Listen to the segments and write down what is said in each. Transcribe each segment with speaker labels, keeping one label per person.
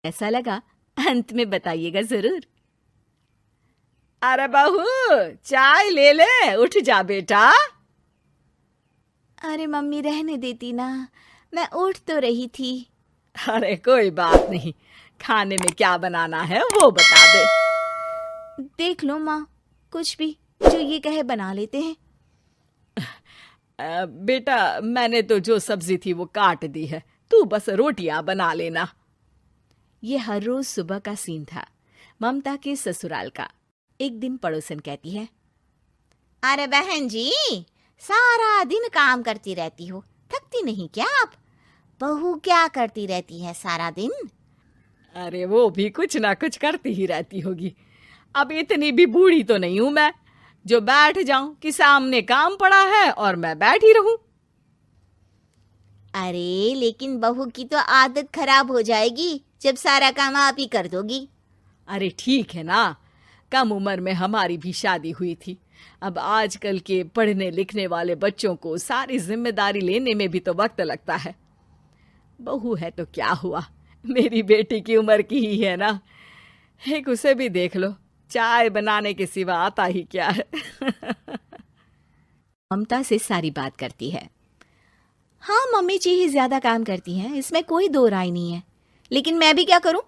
Speaker 1: ऐसा लगा अंत में बताइएगा जरूर।
Speaker 2: अरे बहू, चाय ले ले, उठ जा बेटा।
Speaker 1: अरे मम्मी रहने देती ना, मैं उठ तो रही थी।
Speaker 2: अरे कोई बात नहीं, खाने में क्या बनाना है वो बता दे।
Speaker 1: देख लो माँ, कुछ भी जो ये कहे बना लेते हैं।
Speaker 2: बेटा, मैंने तो जो सब्जी थी वो काट दी है, तू बस रोटियां बना लेना।
Speaker 1: ये हर रोज सुबह का सीन था ममता के ससुराल का। एक दिन पड़ोसन कहती है,
Speaker 3: अरे बहन जी, सारा दिन काम करती रहती हो, थकती नहीं क्या आप? बहू क्या करती रहती है सारा दिन?
Speaker 2: अरे वो भी कुछ ना कुछ करती ही रहती होगी। अब इतनी भी बूढ़ी तो नहीं हूं मैं जो बैठ जाऊं कि सामने काम पड़ा है और मैं बैठ ही रहूं।
Speaker 3: अरे लेकिन बहू की तो आदत खराब हो जाएगी जब सारा काम आप ही कर दोगी।
Speaker 2: अरे ठीक है ना, कम उम्र में हमारी भी शादी हुई थी। अब आजकल के पढ़ने लिखने वाले बच्चों को सारी जिम्मेदारी लेने में भी तो वक्त लगता है। बहू है तो क्या हुआ, मेरी बेटी की उम्र की ही है ना। एक उसे भी देख लो, चाय बनाने के सिवा आता ही क्या है।
Speaker 1: ममता से सारी बात करती है। हाँ, मम्मी जी ही ज्यादा काम करती हैं, इसमें कोई दो राय नहीं है। लेकिन मैं भी क्या करूं,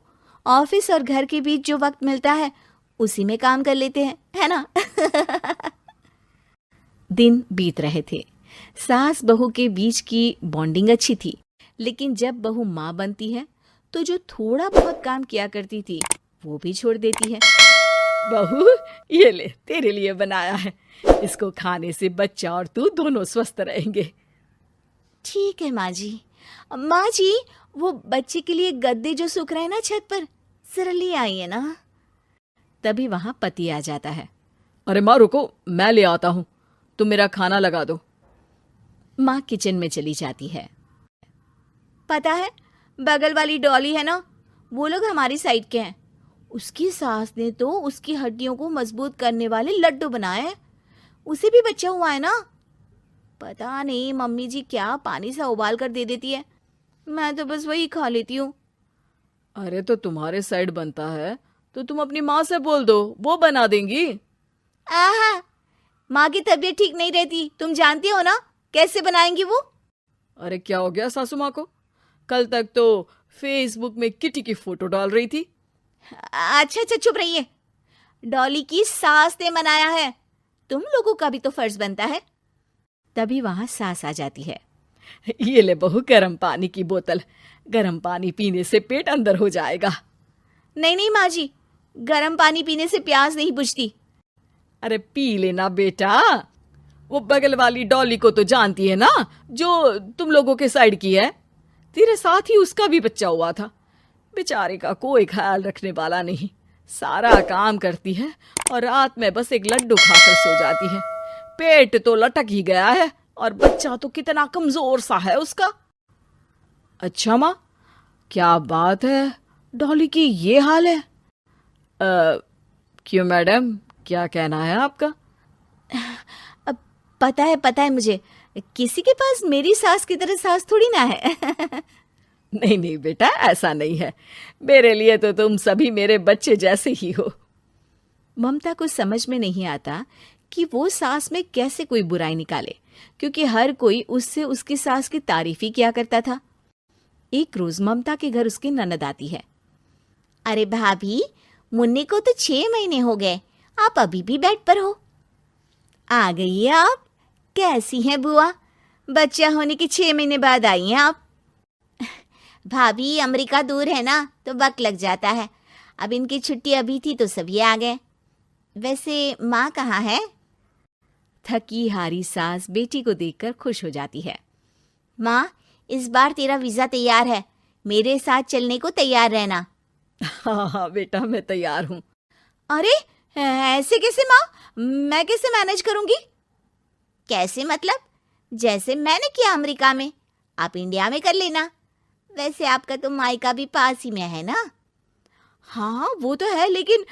Speaker 1: ऑफिस और घर के बीच जो वक्त मिलता है उसी में काम कर लेते हैं, है ना। दिन बीत रहे थे। सास बहू के बीच की बॉन्डिंग अच्छी थी, लेकिन जब बहू माँ बनती है तो जो थोड़ा बहुत काम किया करती थी वो भी छोड़ देती है।
Speaker 2: बहू, ये ले, तेरे लिए बनाया है। इसको खाने से बच्चा और तू दोनों स्वस्थ रहेंगे।
Speaker 1: ठीक है माँ जी। माँ जी, वो बच्चे के लिए गद्दे जो सूख रहे हैं ना छत पर, जरा ले आइए ना। तभी वहां पति आ जाता है।
Speaker 2: अरे माँ रुको, मैं ले आता हूँ, तुम मेरा खाना लगा दो।
Speaker 1: माँ किचन में चली जाती है। पता है, बगल वाली डॉली है ना, वो लोग हमारी साइड के हैं। उसकी सास ने तो उसकी हड्डियों को मजबूत करने वाले लड्डू बनाए हैं। उसे भी बच्चा हुआ है ना। पता नहीं मम्मी जी क्या पानी सा उबाल कर दे देती है, मैं तो बस वही खा लेती हूँ।
Speaker 2: अरे तो तुम्हारे साइड बनता है तो तुम अपनी माँ से बोल दो, वो बना देंगी।
Speaker 1: आहा, माँ की तबीयत ठीक नहीं रहती, तुम जानती हो ना, कैसे बनाएंगी वो।
Speaker 2: अरे क्या हो गया सासू माँ को? कल तक तो फेसबुक में किटी की फोटो डाल रही थी।
Speaker 1: अच्छा अच्छा, चुप रहिए। डॉली की सास ने मनाया है, तुम लोगों का भी तो फर्ज बनता है। तभी वहां सास आ जाती है।
Speaker 2: ये ले बहू, गर्म पानी की बोतल, गर्म पानी पीने से पेट अंदर हो जाएगा।
Speaker 1: नहीं नहीं माँ जी, गर्म पानी पीने से प्यास नहीं बुझती।
Speaker 2: अरे पी लेना बेटा। वो बगल वाली डॉली को तो जानती है ना, जो तुम लोगों के साइड की है। तेरे साथ ही उसका भी बच्चा हुआ था। बेचारे का कोई ख्याल रखने वाला नहीं, सारा काम करती है और रात में बस एक लड्डू खाकर सो जाती है। पेट तो लटक ही गया है और बच्चा तो कितना कमजोर सा है उसका। अच्छा माँ, क्या बात है, डॉली की ये हाल है? क्यों मैडम, क्या कहना है आपका?
Speaker 1: अब पता है मुझे, किसी के पास मेरी सास की तरह सास थोड़ी ना है।
Speaker 2: नहीं नहीं बेटा, ऐसा नहीं है। मेरे लिए तो तुम सभी मेरे बच्चे जैसे ही हो।
Speaker 1: ममता को समझ में नहीं आता कि वो सास में कैसे कोई बुराई निकाले, क्योंकि हर कोई उससे उसकी सास की तारीफ ही किया करता था। एक रोज ममता के घर उसकी ननद आती है।
Speaker 3: अरे भाभी, मुन्नी को तो 6 महीने हो गए, आप अभी भी बेड पर हो। आ गई है आप। कैसी हैं बुआ? बच्चा होने के 6 महीने बाद आई हैं आप। भाभी, अमेरिका दूर है ना, तो वक्त लग जाता है। अब इनकी छुट्टी अभी थी तो सभी आ गए। वैसे माँ कहाँ है?
Speaker 1: थकी हारी सास बेटी को देखकर खुश हो जाती है।
Speaker 3: माँ, इस बार तेरा वीजा तैयार है, मेरे साथ चलने को तैयार रहना।
Speaker 2: हाँ हाँ बेटा, मैं तैयार हूँ।
Speaker 1: अरे ऐसे कैसे माँ, मैं कैसे मैनेज करूंगी?
Speaker 3: कैसे मतलब? जैसे मैंने किया अमेरिका में, आप इंडिया में कर लेना। वैसे आपका तो मायका भी पास ही में है ना।
Speaker 1: हाँ वो तो है, लेकिन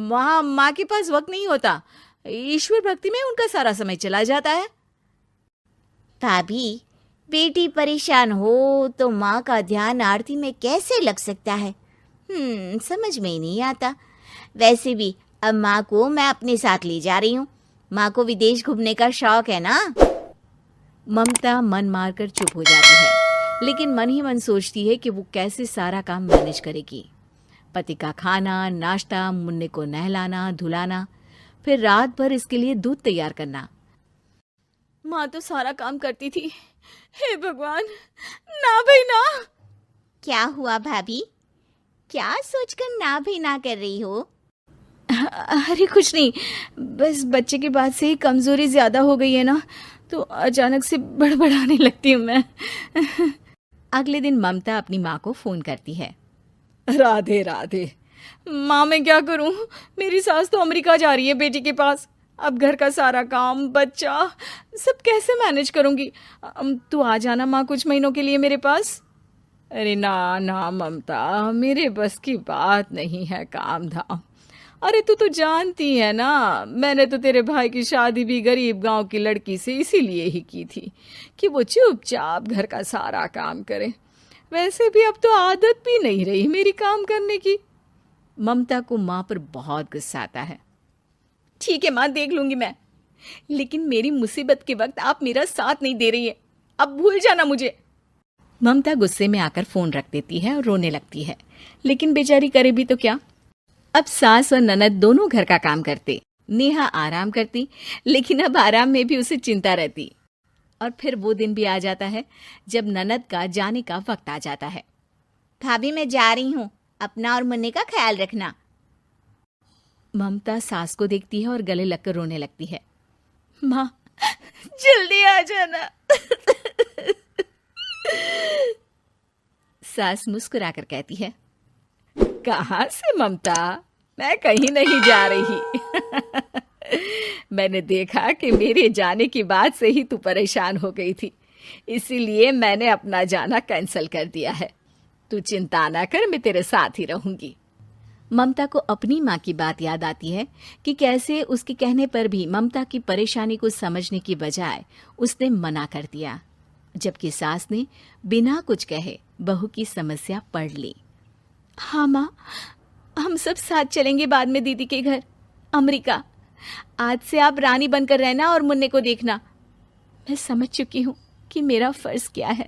Speaker 1: वहाँ माँ के पास वक्त नहीं होता। ईश्वर भक्ति में उनका सारा समय चला जाता है।
Speaker 3: भाभी, बेटी परेशान हो तो माँ का ध्यान आरती में कैसे लग सकता है? समझ में ही नहीं आता। वैसे भी अब माँ को मैं अपने साथ ले जा रही हूँ। माँ को विदेश घूमने का शौक है ना।
Speaker 1: ममता मन मारकर चुप हो जाती है, लेकिन मन ही मन सोचती है कि वो कैसे सारा काम मैनेज करेगी। पति का खाना, नाश्ता, मुन्ने को नहलाना, धुलाना, फिर रात भर इसके लिए दूध तैयार करना। माँ तो सारा काम करती थी। हे भगवान, ना भाई ना।
Speaker 3: क्या हुआ भाभी? क्या सोचकर ना भी ना कर रही हो?
Speaker 1: अरे कुछ नहीं, बस बच्चे के बाद से ही कमजोरी ज्यादा हो गई है ना, तो अचानक से बड़बड़ाने लगती हूँ मैं। अगले दिन ममता अपनी माँ को फोन करती है।
Speaker 2: राधे राधे।
Speaker 1: माँ मैं क्या करूँ, मेरी सास तो अमेरिका जा रही है बेटी के पास। अब घर का सारा काम, बच्चा, सब कैसे मैनेज करूँगी। तू आ जाना माँ कुछ महीनों के लिए मेरे पास।
Speaker 2: अरे ना ना ममता, मेरे बस की बात नहीं है काम धाम। अरे तू तो जानती है ना, मैंने तो तेरे भाई की शादी भी गरीब गांव की लड़की से इसीलिए ही की थी कि वो चुपचाप घर का सारा काम करे। वैसे भी अब तो आदत भी नहीं रही मेरी काम करने की।
Speaker 1: ममता को माँ पर बहुत गुस्सा आता है। ठीक है माँ, देख लूंगी मैं, लेकिन मेरी मुसीबत के वक्त आप मेरा साथ नहीं दे रही है। अब भूल जाना मुझे। ममता गुस्से में आकर फोन रख देती है और रोने लगती है, लेकिन बेचारी करे भी तो क्या। अब सास और ननद दोनों घर का काम करते, नेहा आराम करती, लेकिन अब आराम में भी उसे चिंता रहती। और फिर वो दिन भी आ जाता है जब ननद का जाने का वक्त आ जाता है।
Speaker 3: भाभी मैं जा रही हूँ, अपना और मुन्ने का ख्याल रखना।
Speaker 1: ममता सास को देखती है और गले लगकर रोने लगती है। माँ जल्दी आ जाना। सास मुस्कुराकर कहती है,
Speaker 2: कहाँ से ममता, मैं कहीं नहीं जा रही। मैंने देखा कि मेरे जाने की बात से ही तू परेशान हो गई थी, इसीलिए मैंने अपना जाना कैंसिल कर दिया है। तू चिंता ना कर, मैं तेरे साथ ही रहूंगी।
Speaker 1: ममता को अपनी माँ की बात याद आती है कि कैसे उसके कहने पर भी ममता की परेशानी को समझने की बजाय उसने मना कर दिया, जबकि सास ने बिना कुछ कहे बहू की समस्या पढ़ ली। हाँ माँ, हम सब साथ चलेंगे बाद में दीदी के घर अमेरिका। आज से आप रानी बनकर रहना और मुन्ने को देखना। मैं समझ चुकी हूँ कि मेरा फर्ज क्या है।